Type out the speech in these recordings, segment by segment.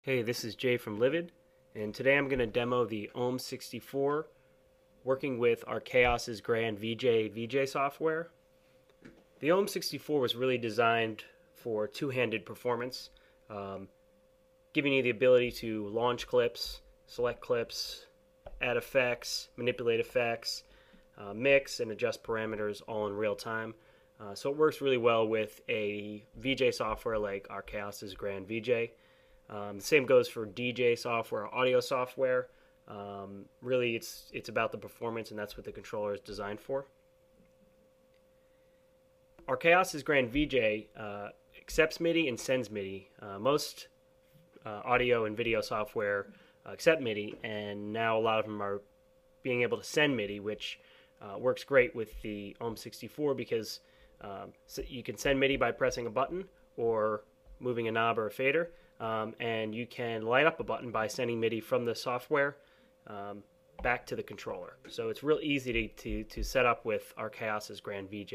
Hey, this is Jay from Livid, and today I'm going to demo the Ohm64 working with Arkaos Grand VJ software. The Ohm64 was really designed for two-handed performance, um, giving you the ability to launch clips, select clips, add effects, manipulate effects, mix and adjust parameters all in real time. So it works really well with a VJ software like Arkaos Grand VJ. The same goes for DJ software, audio software. Really, it's about the performance, and that's what the controller is designed for. Arkaos Grand VJ accepts MIDI and sends MIDI. Most audio and video software accept MIDI, and now a lot of them are being able to send MIDI, which works great with the Ohm64 because so you can send MIDI by pressing a button or moving a knob or a fader. And you can light up a button by sending MIDI from the software back to the controller. So it's real easy to set up with Arkaos Grand VJ.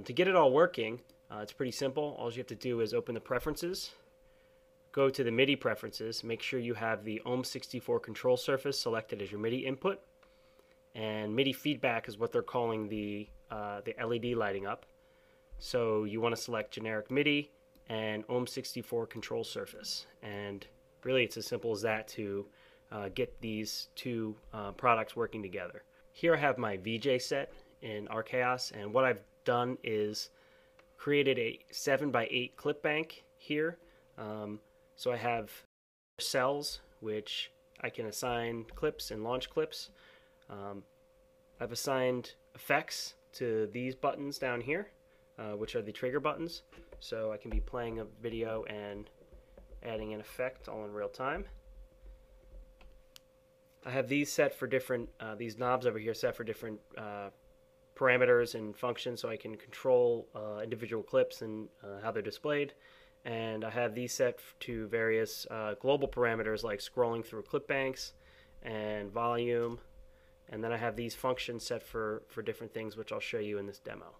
To get it all working, it's pretty simple. All you have to do is open the preferences, go to the MIDI preferences, make sure you have the Ohm64 control surface selected as your MIDI input, and MIDI feedback is what they're calling the LED lighting up. So you want to select generic MIDI and Ohm64 control surface, and really it's as simple as that to get these two products working together. Here I have my VJ set in Arkaos, and what I've done is created a 7x8 clip bank here. So I have cells which I can assign clips and launch clips. I've assigned effects to these buttons down here, which are the trigger buttons. So I can be playing a video and adding an effect all in real time. I have these set for different, these knobs over here set for different parameters and functions, so I can control individual clips and how they're displayed. And I have these set to various global parameters like scrolling through clip banks and volume. And then I have these functions set for different things, which I'll show you in this demo.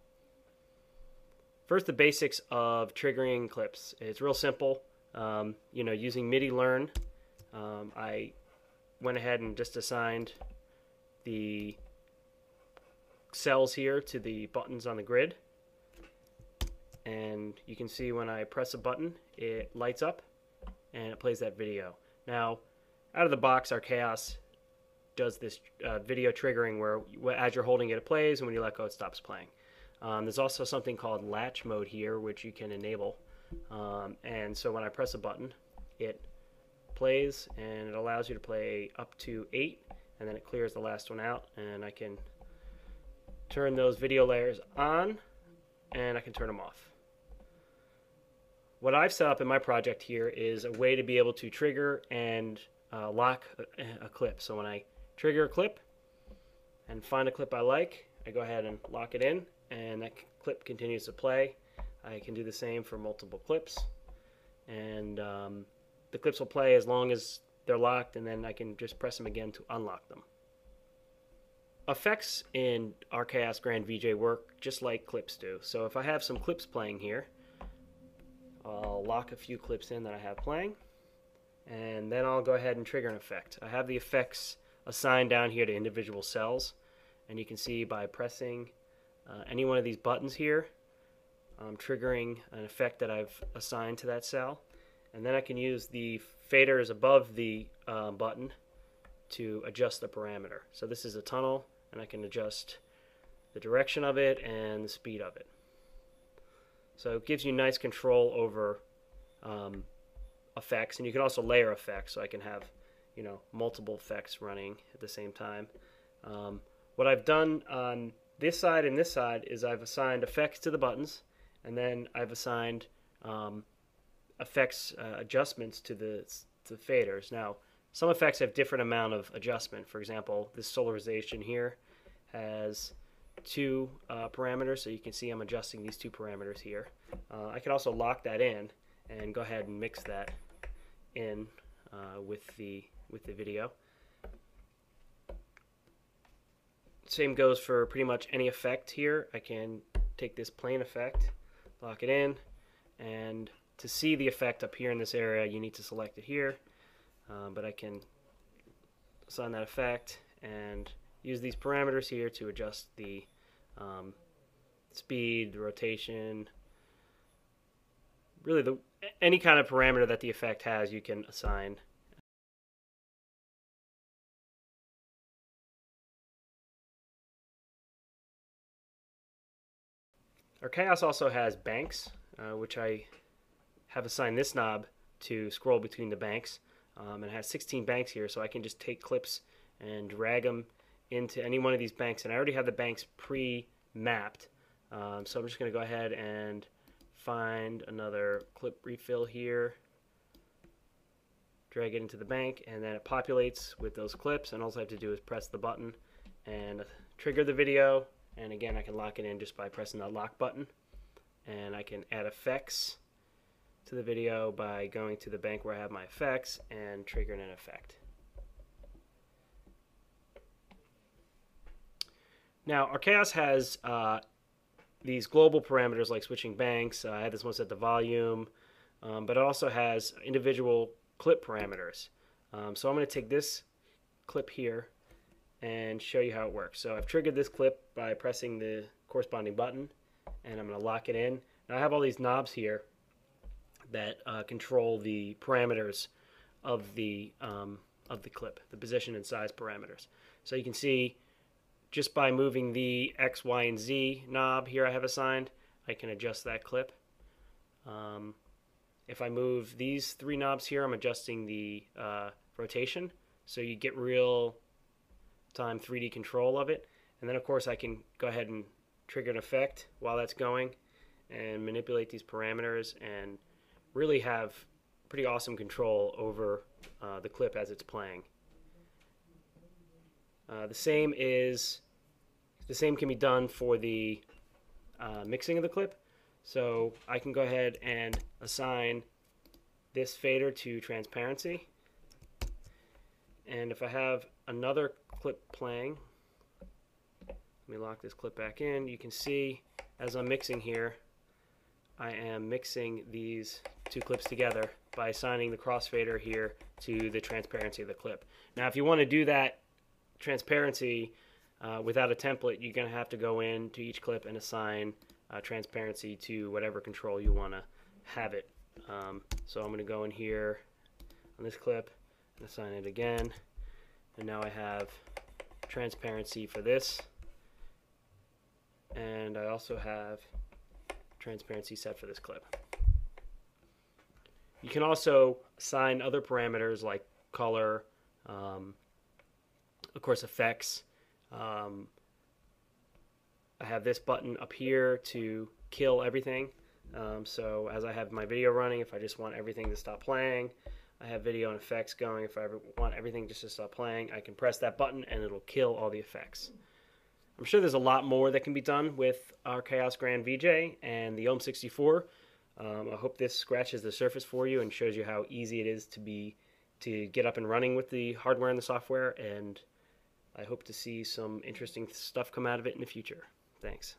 First, the basics of triggering clips. It's real simple. Using MIDI learn, I went ahead and just assigned the cells here to the buttons on the grid. And you can see when I press a button, it lights up and it plays that video. Now, out of the box, Arkaos does this video triggering where as you're holding it, it plays, and when you let go, it stops playing. There's also something called latch mode here, which you can enable. And so when I press a button, it plays, and it allows you to play up to 8, and then it clears the last one out, and I can turn those video layers on, and I can turn them off. What I've set up in my project here is a way to be able to trigger and lock a clip. So when I trigger a clip and find a clip I like, I go ahead and lock it in, and that clip continues to play. I can do the same for multiple clips, and the clips will play as long as they're locked, and then I can just press them again to unlock them. Effects in Arkaos Grand VJ work just like clips do. So if I have some clips playing here, I'll lock a few clips in that I have playing, and then I'll go ahead and trigger an effect. I have the effects assigned down here to individual cells, and you can see by pressing any one of these buttons here, I'm triggering an effect that I've assigned to that cell, and then I can use the faders above the button to adjust the parameter. So this is a tunnel, and I can adjust the direction of it and the speed of it. So it gives you nice control over effects, and you can also layer effects, so I can have multiple effects running at the same time. What I've done on this side and this side is I've assigned effects to the buttons, and then I've assigned effects adjustments to the faders. Now, some effects have different amount of adjustment. For example, this solarization here has 2 parameters, so you can see I'm adjusting these 2 parameters here. I can also lock that in and go ahead and mix that in with the video. Same goes for pretty much any effect here. I can take this plain effect, lock it in, and to see the effect up here in this area, you need to select it here, but I can assign that effect and use these parameters here to adjust the speed, the rotation, really any kind of parameter that the effect has you can assign. Arkaos also has banks, which I have assigned this knob to scroll between the banks. And it has 16 banks here, so I can just take clips and drag them into any one of these banks. And I already have the banks pre-mapped, so I'm just going to go ahead and find another clip refill here, drag it into the bank, and then it populates with those clips, and all I have to do is press the button and trigger the video. And again, I can lock it in just by pressing the lock button, and I can add effects to the video by going to the bank where I have my effects and triggering an effect. Now, Arkaos has these global parameters like switching banks. I had this one set to volume, but it also has individual clip parameters. So I'm going to take this clip here and show you how it works. So I've triggered this clip by pressing the corresponding button, and I'm going to lock it in. Now I have all these knobs here that control the parameters of the clip, the position and size parameters. So you can see just by moving the X, Y, and Z knob here I have assigned, I can adjust that clip. If I move these three knobs here, I'm adjusting the rotation, so you get real time 3D control of it. And then of course I can go ahead and trigger an effect while that's going and manipulate these parameters and really have pretty awesome control over the clip as it's playing. The same can be done for the mixing of the clip. So I can go ahead and assign this fader to transparency, and if I have another clip playing, let me lock this clip back in. You can see as I'm mixing here, I am mixing these two clips together by assigning the crossfader here to the transparency of the clip. Now if you want to do that transparency without a template, you're going to have to go into each clip and assign transparency to whatever control you want to have it. So I'm going to go in here on this clip and assign it again, and now I have transparency for this, and I also have transparency set for this clip. You can also assign other parameters like color, of course effects. I have this button up here to kill everything. So as I have my video running, if I just want everything to stop playing, I have video and effects going. If I ever want everything just to stop playing, I can press that button and it'll kill all the effects. I'm sure there's a lot more that can be done with Arkaos Grand VJ and the Ohm64. I hope this scratches the surface for you and shows you how easy it is to get up and running with the hardware and the software, and I hope to see some interesting stuff come out of it in the future. Thanks.